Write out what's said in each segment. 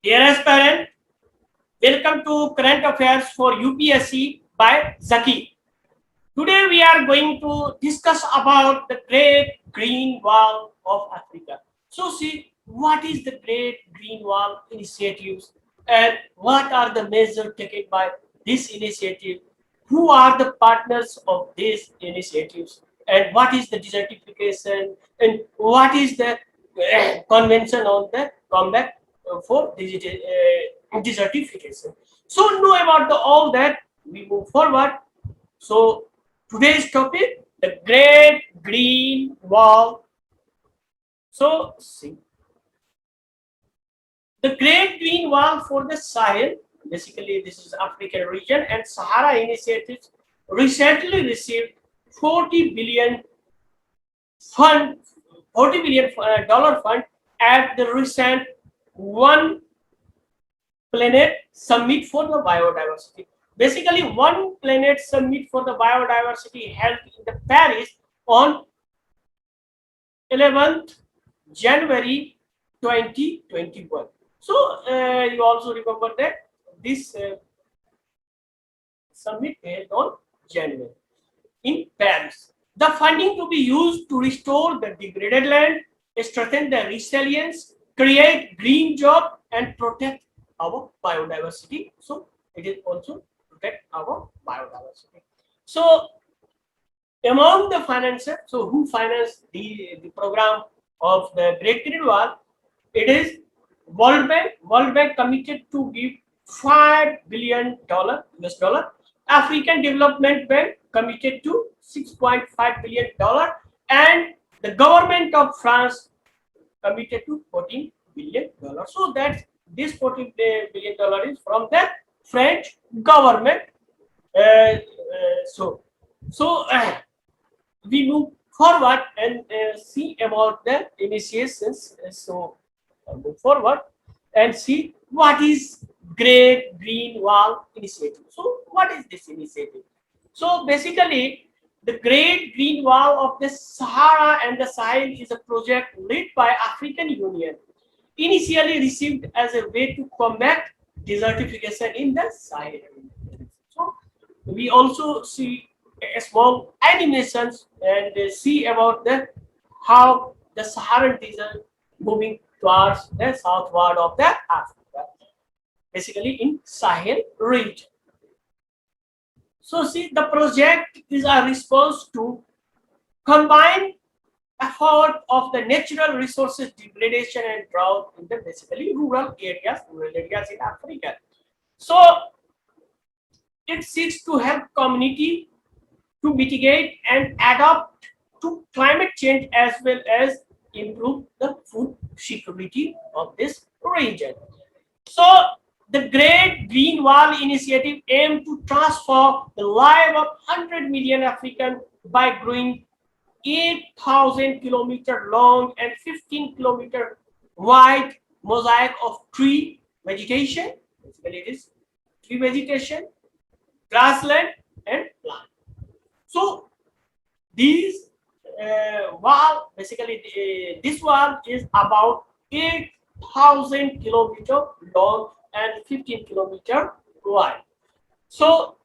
Dear aspirant, welcome to Current Affairs for UPSC by ZAKI. Today we are going to discuss about the Great Green Wall of Africa. So see, what is the Great Green Wall initiatives and what are the measures taken by this initiative? Who are the partners of these initiatives? And what is the desertification? And what is the convention on the combat for desertification? So know about all that. We move forward. So today's topic, the Great Green Wall. So see, the Great Green Wall for the Sahel, basically this is African region, and Sahara initiatives recently received 40 billion fund, $40 billion dollar fund at the recent One Planet Summit for the Biodiversity. Basically, One Planet Summit for the Biodiversity held in the Paris on 11th January 2021. So you also remember that this summit held on January in Paris. The funding to be used to restore the degraded land, strengthen the resilience, create green jobs, and protect our biodiversity. So it is also protect our biodiversity. So among the financiers, so who financed the program of the Great Green Wall? It is World Bank. World Bank committed to give $5 billion US dollar. African Development Bank committed to $6.5 billion, and the government of France committed to $14 billion. So that this $14 billion is from the French government. So we move forward and see about the initiations. So move forward and see what is Great Green Wall Initiative. So what is this initiative? So basically, the Great Green Wall of the Sahara and the Sahel is a project led by African Union, initially received as a way to combat desertification in the Sahel. So we also see a small animations and see about the how the Saharan desert moving towards the southward of the Africa, basically in Sahel region. So see, the project is a response to combined effort of the natural resources degradation and drought in the basically rural areas in Africa. So it seeks to help community to mitigate and adapt to climate change as well as improve the food security of this region. So the Great Green Wall Initiative aims to transform the life of 100 million Africans by growing 8,000 kilometer long and 15-kilometer wide mosaic of tree vegetation. Basically, it is tree vegetation, grassland, and plant. So these wall, basically, this wall is about 8,000 kilometer long and 15 kilometer wide. So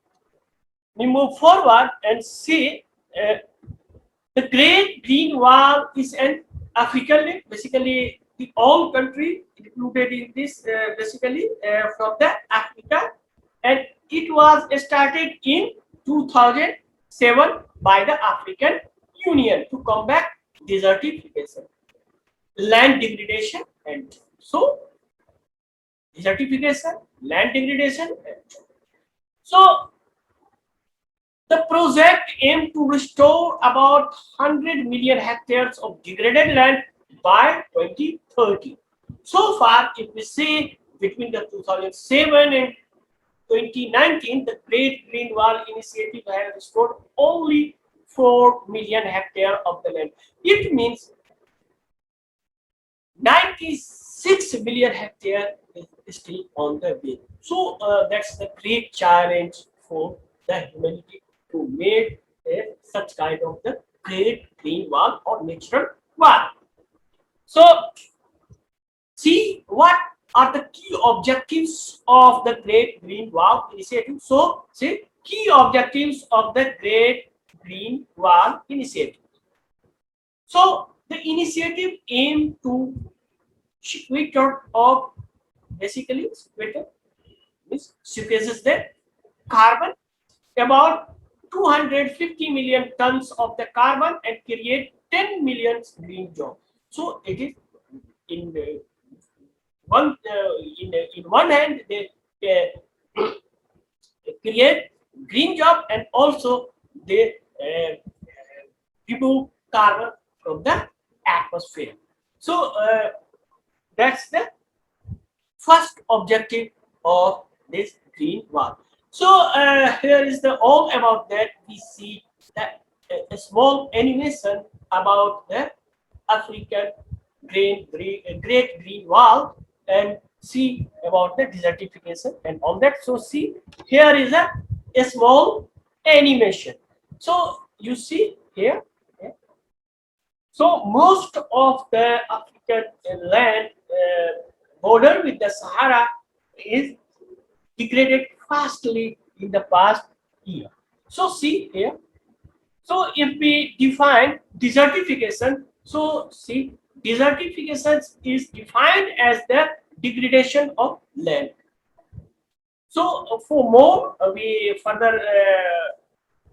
we move forward and see the Great Green Wall is an African, basically the all country included in this, basically from the Africa, and it was started in 2007 by the African Union to combat desertification, land degradation, and so desertification, land degradation, and so the project aimed to restore about 100 million hectares of degraded land by 2030. So far, if we see between the 2007 and 2019, the Great Green Wall Initiative has restored only 4 million hectares of the land. It means 96 million hectares is still on the way. So that's the great challenge for the humanity to make such kind of the Great Green Wall or natural wall. So see what are the key objectives of the Great Green Wall Initiative? So, see, key objectives of the Great Green Wall Initiative. So, the initiative aimed to sequester of basically sequester means sequesters the carbon about 250 million tons of the carbon and create 10 million green jobs. So it is in in one hand they create green job and also they remove carbon from the atmosphere. So that's the first objective of this green wall. So here is the all about that. We see that a small animation about the African great green wall and see about the desertification and all that. So see here is a small animation. So you see here. So most of the African land border with the Sahara is degraded fastly in the past year. So see here. So if we define desertification, so see desertification is defined as the degradation of land. So for more, we further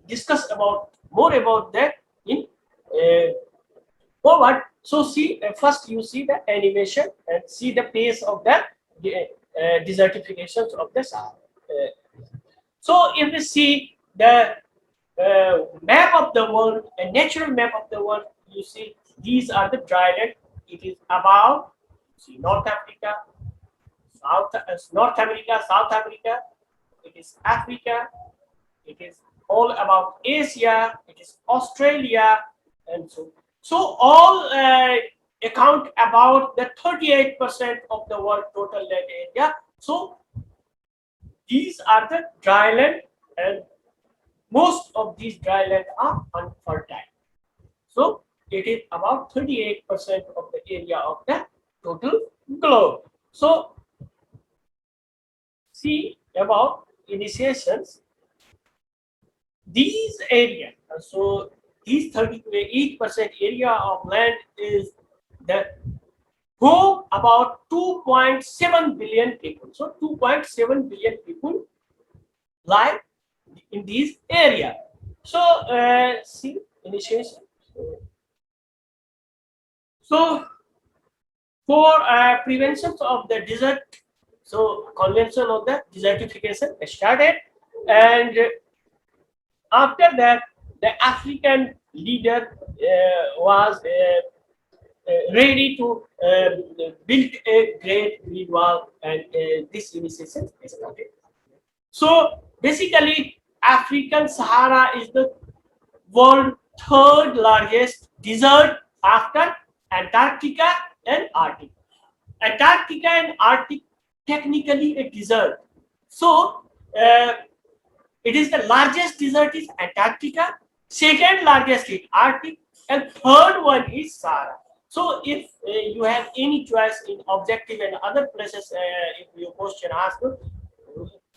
discuss about more about that in forward. So see first you see the animation and see the pace of the desertifications of the Sahara. So if we see the map of the world, a natural map of the world, you see these are the dry land. It is about see North Africa, North America, South Africa. It is Africa. It is all about Asia. It is Australia, and so all account about the 38% of the world total land area. So these are the dry land, and most of these dry land are unfertile. So it is about 38% of the area of the total globe. So see about initiations. These areas, so these 38% area of land is the home about 2.7 billion people. So 2.7 billion people live in this area. So see initiation. So for prevention of the desert, so convention of the desertification started, and after that the African leader was ready to build a great green wall, and this initiation started. So basically African Sahara is the world third largest desert after Antarctica and Arctic. Antarctica and Arctic technically a desert. So it is the largest desert is Antarctica, second largest is Arctic, and third one is Sahara. So if you have any choice in objective and other places, if your question asked,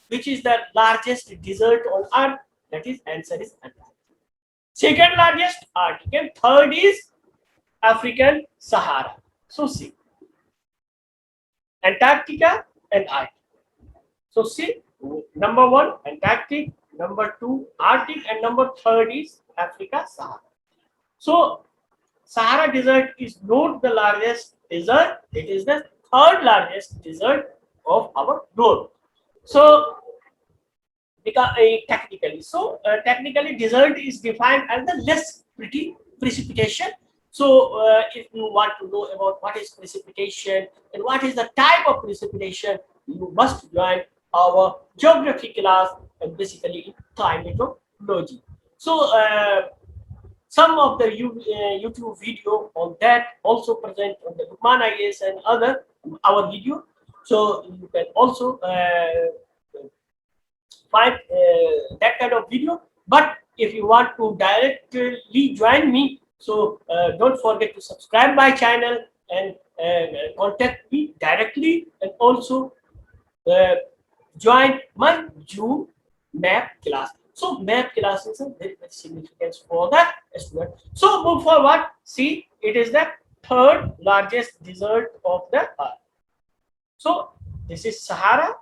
which is the largest desert on Earth, that is answer is Antarctica. Second largest Arctic, and third is African Sahara. So see, Antarctica and Arctic. So see, number one Antarctic, number two Arctic, and number third is Africa Sahara. So Sahara Desert is not the largest desert; it is the third largest desert of our globe. So because technically desert is defined as the less pretty precipitation. So if you want to know about what is precipitation and what is the type of precipitation, you must join our geography class and basically climatology. So some of the YouTube video on that also present on the Lukman IAS and other our video. So you can also find that kind of video. But if you want to directly join me, so don't forget to subscribe my channel and contact me directly, and also join my June map class. So map class is a very, very significant for the student. So move forward. See, it is the third largest desert of the earth. So this is Sahara,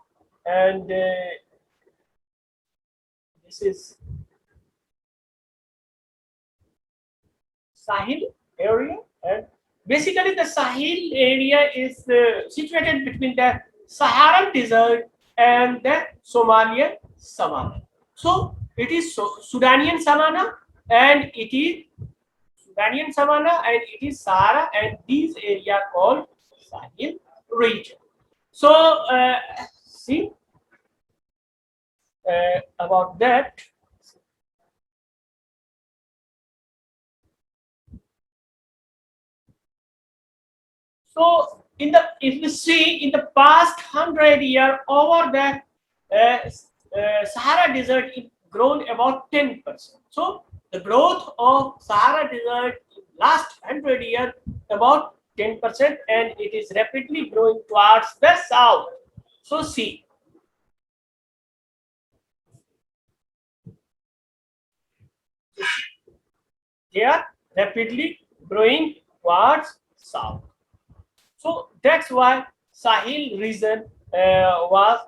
and this is Sahel area, and basically the Sahel area is situated between the Saharan desert and the Somalian savanna. So it is Sudanian savanna, and it is Sudanian savanna, and it is Sahara, and these area called Sahel region. So see about that. So in the, if you see in the past 100 years, over the Sahara desert, it grown about 10%. So the growth of Sahara desert in last 100 years about 10%, and it is rapidly growing towards the south. So see, they are rapidly growing towards south. So that's why Sahel region was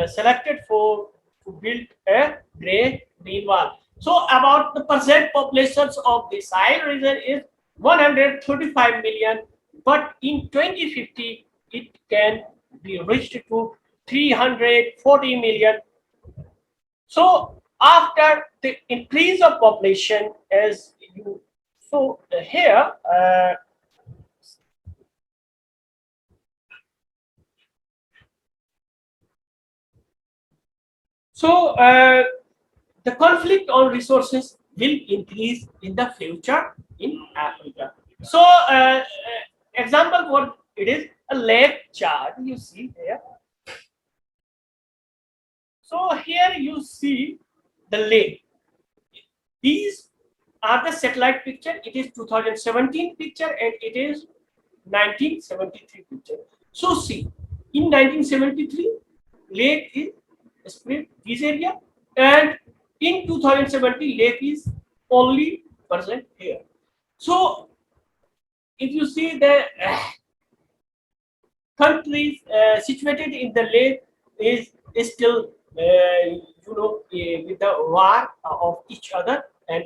selected for to build a great green wall. So about the percent populations of the Sahel region is 135 million, but in 2050 it can be reached to 340 million. So after the increase of population, as you so here. So the conflict on resources will increase in the future in Africa. So example for it is a lake chart you see here. So here you see the lake. These are the satellite picture. It is 2017 picture and it is 1973 picture. So see, in 1973, lake is spread this area, and in 2017, lake is only present here. So if you see the countries situated in the lake is still with the war of each other, and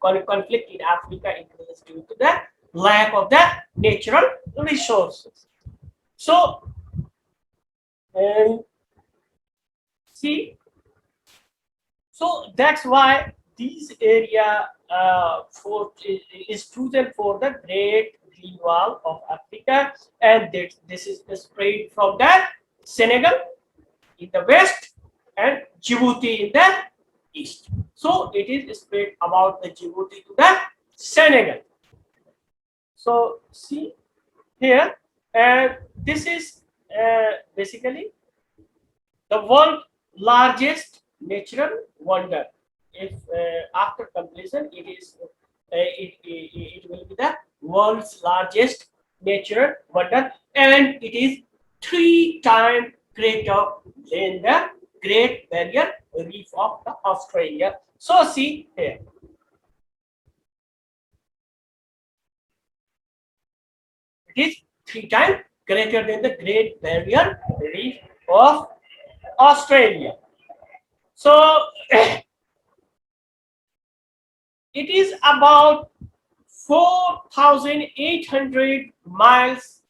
conflict in Africa increases due to the lack of the natural resources. So see, so that's why this area is chosen for the Great Green Wall of Africa, and this is spread from the Senegal in the west and Djibouti in the east. So it is spread about the Djibouti to the Senegal. So see here, and this is basically the world largest natural wonder. If after completion, it will be the world's largest natural wonder, and it is 3 times greater than the Great Barrier Reef of the Australia. So see here. It is 3 times greater than the Great Barrier Reef of Australia. So it is about 4,800 miles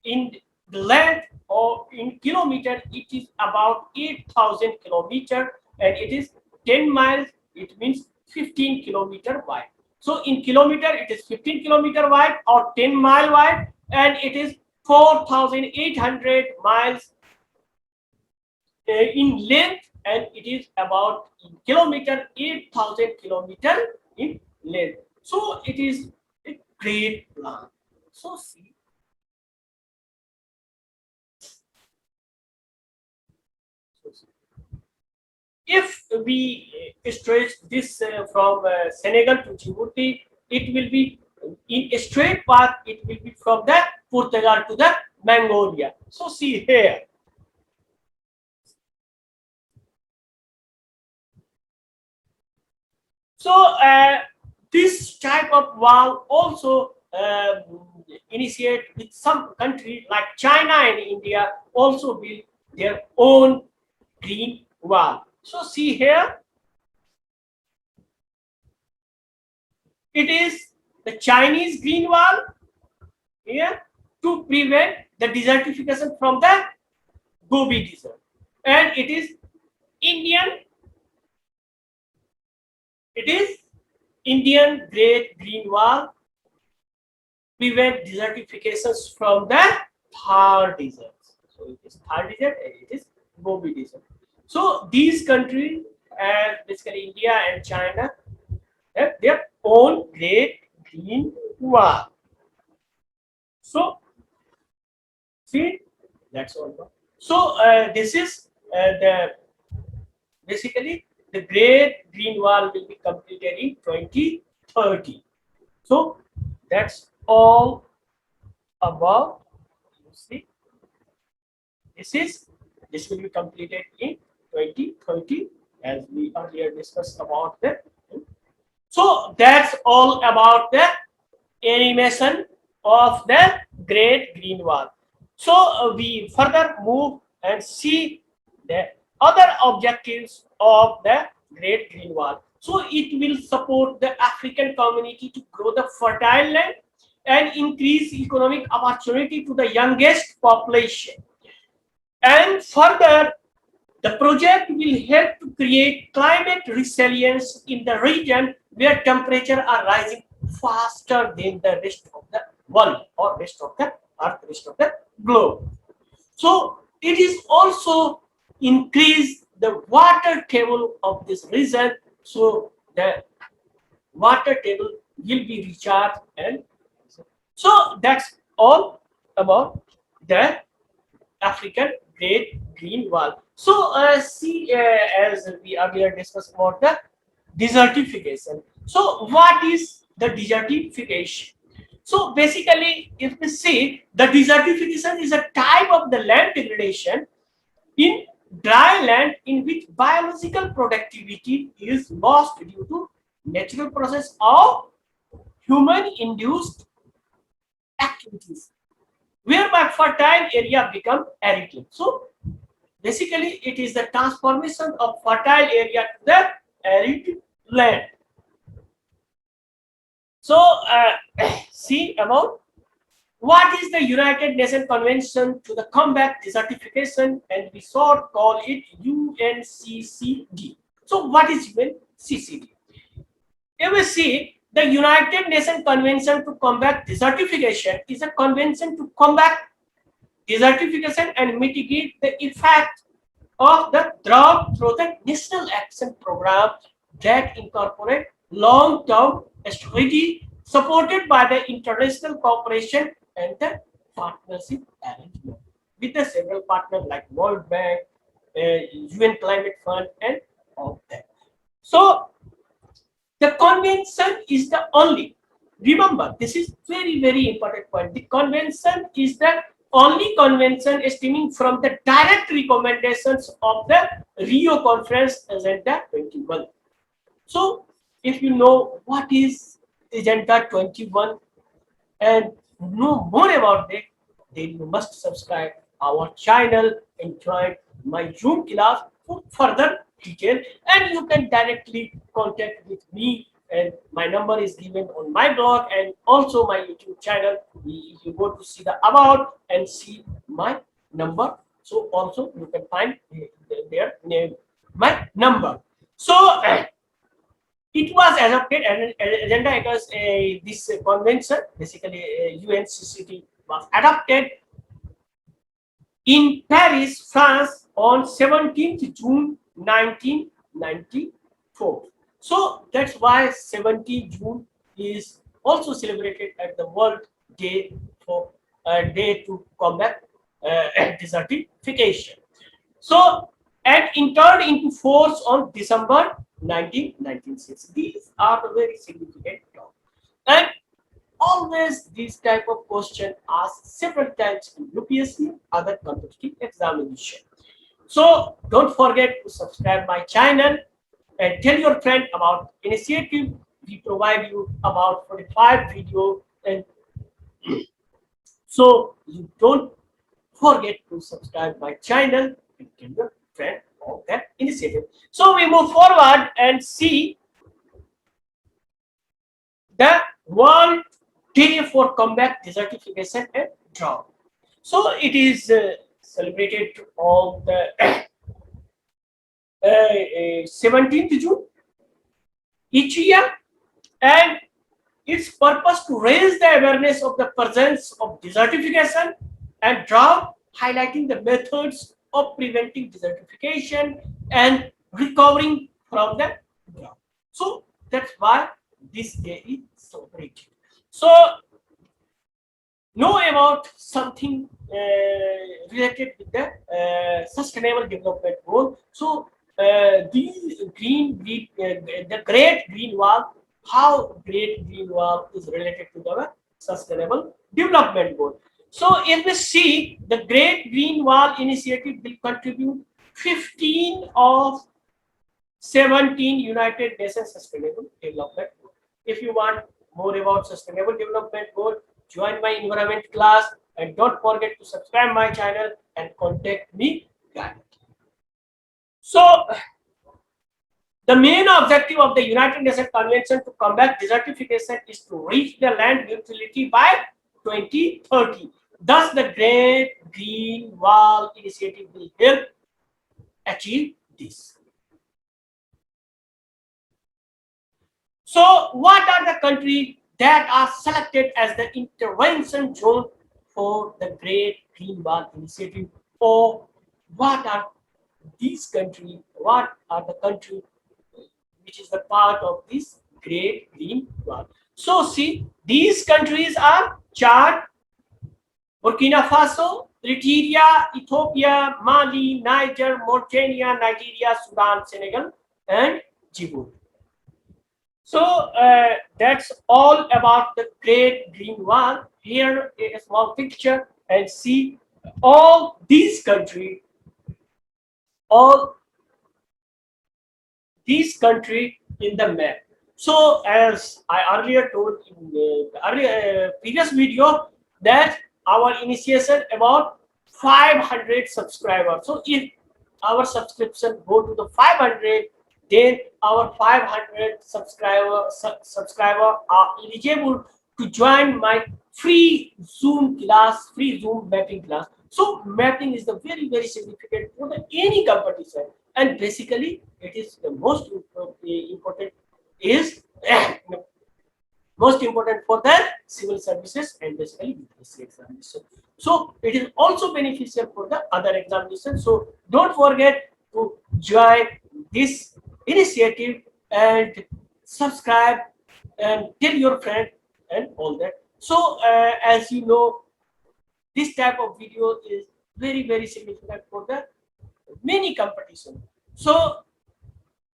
in the length, or in kilometer it is about 8,000 kilometer, and it is 10 miles, it means 15 kilometer wide. So in kilometer it is 15 kilometer wide or 10-mile wide, and it is 4,800 miles in length, and it is about in kilometer 8,000 kilometer in length. So it is a great plan. So see, if we stretch this from Senegal to Djibouti, it will be in a straight path. It will be from the Portugal to the Mongolia. So see here. So this type of wall also initiate with some country like China and India also build their own green wall. So see here, it is the Chinese green wall here to prevent the desertification from the Gobi Desert, and it is Indian. It is Indian Great Green Wall prevent desertifications from the Thar Desert. So it is Thar Desert and it is Gobi Desert. So these countries, basically India and China, have their own Great Green Wall. So see, that's all. So this is the basically the Great Green Wall will be completed in 2030. So that's all about, you see, this will be completed in 2030 as we earlier discussed about that. So that's all about the animation of the Great Green Wall. So we further move and see the other objectives of the Great Green Wall. So it will support the African community to grow the fertile land and increase economic opportunity to the youngest population. And further, the project will help to create climate resilience in the region where temperatures are rising faster than the rest of the world or rest of the earth, rest of the globe. So it is also increase the water table of this region. So the water table will be recharged, and so that's all about the African Great Green Wall. So see, as we earlier discussed about the desertification. So what is the desertification? So basically, if we see, the desertification is a type of the land degradation in dry land in which biological productivity is lost due to natural process of human-induced activities, whereby fertile area become arid. So basically, it is the transformation of fertile area to the arid land. So see about what is the United Nations Convention to the Combat Desertification, and we short call it UNCCD. So what is UNCCD? If we see, the United Nations Convention to Combat Desertification is a convention to combat desertification and mitigate the effect of the drought through the National Action Program that incorporate long-term strategy supported by the international cooperation and the partnership arrangement with the several partners like World Bank, UN Climate Fund, and all that. So the convention is the only, remember, this is very important point. The convention is the only convention stemming from the direct recommendations of the Rio Conference Agenda 21. So if you know what is Agenda 21 and know more about it, then you must subscribe our channel and join my Zoom class for further detail, and you can directly contact with me, and my number is given on my blog and also my YouTube channel. If you go to see the about and see my number, so also you can find their name, my number. So it was adopted and agenda, it was this convention, basically UNCCD was adopted in Paris, France on 17th June 1994. So that's why 17th June is also celebrated as the World Day for day to combat desertification. So and entered into force on December 1996. These are the very significant terms. And always these type of question asked several times in UPSC other competitive examination. So don't forget to subscribe my channel and tell your friend about initiative. We provide you about 45 video, and so you don't forget to subscribe my channel and tell your friend about that initiative. So we move forward and see the World Day for Combat Desertification and Drought. So it is celebrated on the 17th June each year, and its purpose to raise the awareness of the presence of desertification and drought, highlighting the methods of preventing desertification and recovering from the drought. So that's why this day is celebrated. So know about something related with the sustainable development goal. So the Great Green Wall, how Great Green Wall is related to the sustainable development goal. So if we see, the Great Green Wall initiative will contribute 15 of 17 United Nations Sustainable Development Goals. If you want more about Sustainable Development Goal, join my environment class, and don't forget to subscribe my channel and contact me directly. So the main objective of the United Nations Convention to combat desertification is to reach the land neutrality by 2030. Thus, the Great Green Wall initiative will help achieve this. So, what are the countries that are selected as the intervention zone for the Great Green Wall initiative? Or what are these countries? What are the countries which is the part of this Great Green Wall? So, see, these countries are Chad, Burkina Faso, Eritrea, Ethiopia, Mali, Niger, Mauritania, Nigeria, Sudan, Senegal, and Djibouti. So that's all about the Great Green Wall. Here a small picture, and see all these countries, all these countries in the map. So as I earlier told in the earlier previous video, that our initiation about 500 subscribers. So if our subscription go to the 500, then our 500 subscriber are eligible to join my free Zoom class, free Zoom mapping class. So mapping is the very significant for the any competition, and basically it is the most important is most important for the civil services and basically UPSC examination. So it is also beneficial for the other examinations. So don't forget to join this initiative and subscribe and tell your friend and all that. So as you know, this type of video is very significant for the many competition. So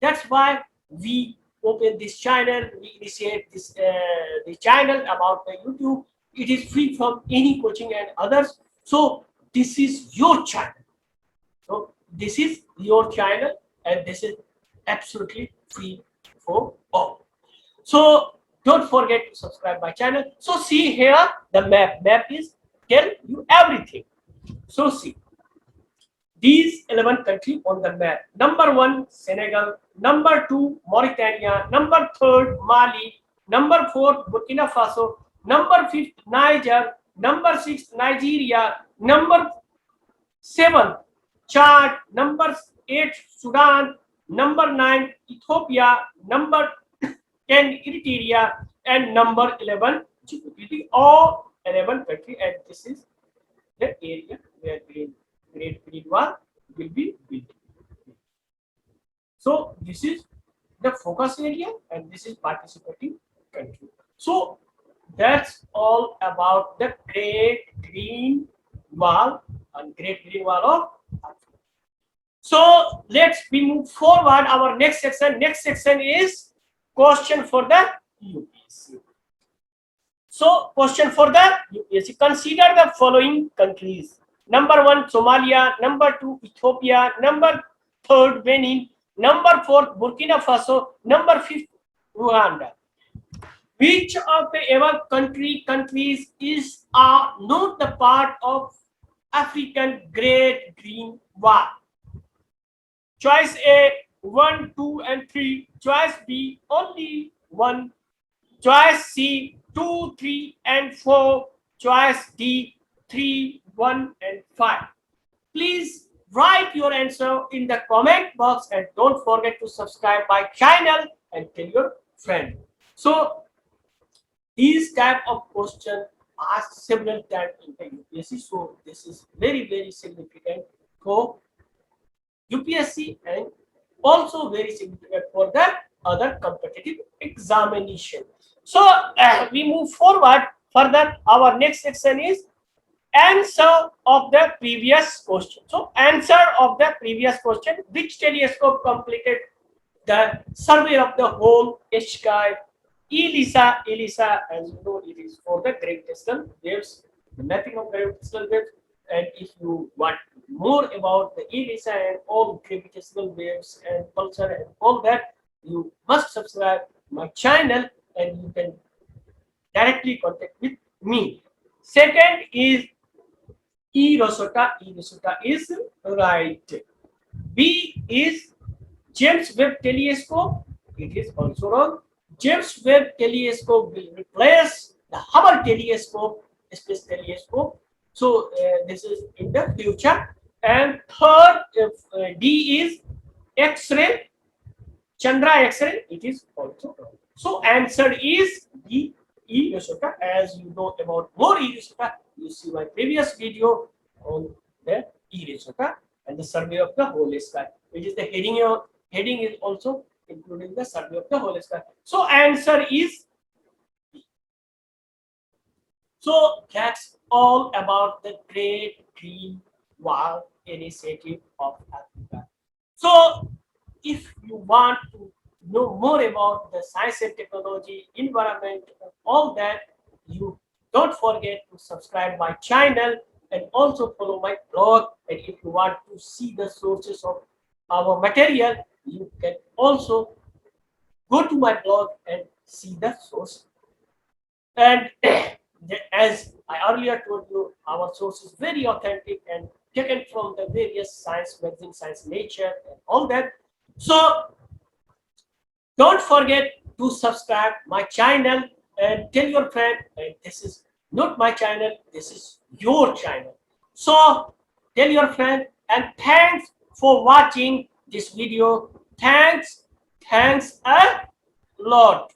that's why we open this channel, we initiate this the channel about the YouTube. It is free from any coaching and others. So this is your channel. So this is your channel, and this is absolutely free for all. So don't forget to subscribe my channel. So see here the map. Map is tell you everything. So see these 11 countries on the map. Number 1, Senegal. Number 2, Mauritania. Number 3, Mali. Number 4, Burkina Faso. Number 5, Niger. Number 6, Nigeria. Number 7, Chad. Number 8, Sudan. Number 9, Ethiopia. Number 10, Eritrea. And number 11, Djibouti. All 11 countries, and this is the area where Great Green Wall will be built. So this is the focus area, and this is participating country. So that's all about the Great Green Wall and Great Green Wall of Africa. So let's move forward. Our next section. Next section is question for the UPSC. So question for the UPSC, consider the following countries. Number 1 Somalia, number 2 Ethiopia, number 3 Benin, number 4 Burkina Faso, number 5 Rwanda. Which of the above countries is not the part of African Great Green Wall? Choice A 1, 2, and 3. Choice B only 1. Choice C 2, 3, and 4. Choice D 3, 1, and 5. Please write your answer in the comment box and don't forget to subscribe my channel and tell your friend. So these type of questions are several times in the UPSC. So this is very significant for UPSC and also very significant for the other competitive examination. So we move forward further. Our next section is answer of the previous question. So answer of the previous question: which telescope completed the survey of the whole sky? ELISA, as you know, it is for the gravitational waves, the mapping of gravitational waves. And if you want more about the ELISA and all gravitational waves and pulsar and all that, you must subscribe my channel and you can directly contact with me. Second is E Rosetta. E Rosetta is right. B is James Webb Telescope. It is also wrong. James Webb Telescope will replace the Hubble Telescope, Space Telescope. So this is in the future. And third, D is X-ray, Chandra X-ray. It is also wrong. So answer is D, E Rosetta. As you know about more E Rosetta, you see my previous video on the E Rosetta and the survey of the whole sky, which is the heading is also including the survey of the whole sky. So answer is B. So that's all about the Great Green Wall Initiative of Africa. So if you want to know more about the science and technology, environment, all that, you don't forget to subscribe my channel and also follow my blog. And if you want to see the sources of our material, you can also go to my blog and see the source. And as I earlier told you, our source is very authentic and taken from the various science magazines, Science Nature, and all that. So don't forget to subscribe my channel and tell your friend, and this is not my channel, this is your channel. So tell your friend, and thanks for watching this video. Thanks a lot.